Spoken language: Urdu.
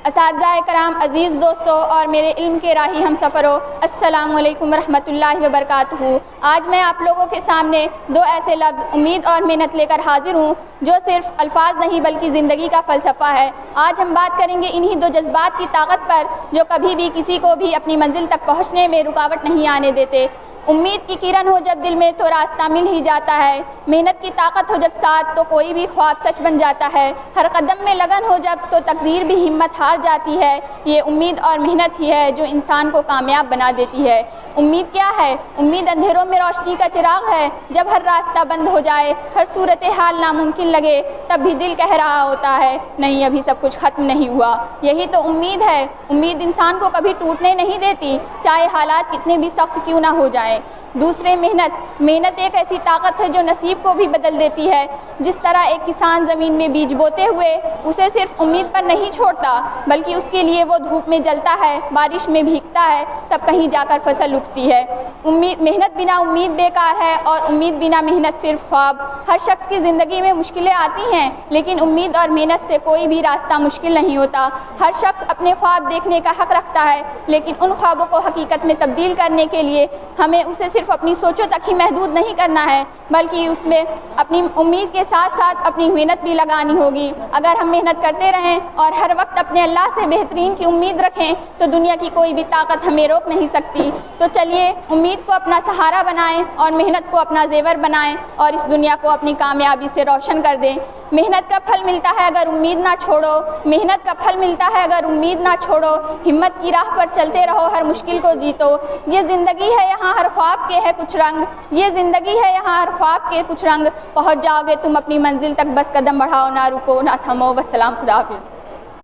اساتذہ کرام، عزیز دوستو اور میرے علم کے راہی ہم سفروں، السلام علیکم ورحمۃ اللہ وبرکاتہ۔ آج میں آپ لوگوں کے سامنے دو ایسے لفظ امید اور محنت لے کر حاضر ہوں جو صرف الفاظ نہیں بلکہ زندگی کا فلسفہ ہے۔ آج ہم بات کریں گے انہی دو جذبات کی طاقت پر جو کبھی بھی کسی کو بھی اپنی منزل تک پہنچنے میں رکاوٹ نہیں آنے دیتے۔ امید کی کرن ہو جب دل میں تو راستہ مل ہی جاتا ہے، محنت کی طاقت ہو جب ساتھ تو کوئی بھی خواب سچ بن جاتا ہے، ہر قدم میں لگن ہو جب تو تقدیر بھی ہمت ہار جاتی ہے۔ یہ امید اور محنت ہی ہے جو انسان کو کامیاب بنا دیتی ہے۔ امید کیا ہے؟ امید اندھیروں میں روشنی کا چراغ ہے۔ جب ہر راستہ بند ہو جائے، ہر صورتحال ناممکن لگے، تب بھی دل کہہ رہا ہوتا ہے نہیں، ابھی سب کچھ ختم نہیں ہوا۔ یہی تو امید ہے۔ امید انسان کو کبھی ٹوٹنے نہیں دیتی، چاہے حالات کتنے بھی سخت کیوں نہ ہو جائیں۔ دوسرے محنت ایک ایسی طاقت ہے جو نصیب کو بھی بدل دیتی ہے۔ جس طرح ایک کسان زمین میں بیج بوتے ہوئے اسے صرف امید پر نہیں چھوڑتا بلکہ اس کے لیے وہ دھوپ میں جلتا ہے، بارش میں بھیگتا ہے، تب کہیں جا کر فصل اگتی ہے۔ محنت بنا امید بیکار ہے اور امید بنا محنت صرف خواب۔ ہر شخص کی زندگی میں مشکلیں آتی ہیں لیکن امید اور محنت سے کوئی بھی راستہ مشکل نہیں ہوتا۔ ہر شخص اپنے خواب دیکھنے کا حق رکھتا ہے لیکن ان خوابوں کو حقیقت میں تبدیل کرنے کے لیے ہمیں اسے صرف اپنی سوچوں تک ہی محدود نہیں کرنا ہے بلکہ اس میں اپنی امید کے ساتھ ساتھ اپنی محنت بھی لگانی ہوگی۔ اگر ہم محنت کرتے رہیں اور ہر وقت اپنے اللہ سے بہترین کی امید رکھیں تو دنیا کی کوئی بھی طاقت ہمیں روک نہیں سکتی۔ تو چلیے امید کو اپنا سہارا بنائیں اور محنت کو اپنا زیور بنائیں اور اس دنیا کو اپنی کامیابی سے روشن کر دیں۔ محنت کا پھل ملتا ہے اگر امید نہ چھوڑو، محنت کا پھل ملتا ہے اگر امید نہ چھوڑو، ہمت کی راہ پر چلتے رہو، ہر مشکل کو جیتو۔ یہ زندگی ہے یہاں ہر خواب کے ہے کچھ رنگ، یہ زندگی ہے یہاں ہر خواب کے کچھ رنگ، پہنچ جاؤ گے تم اپنی منزل تک، بس قدم بڑھاؤ، نہ رکو نہ تھمو۔ والسلام، خدا حافظ۔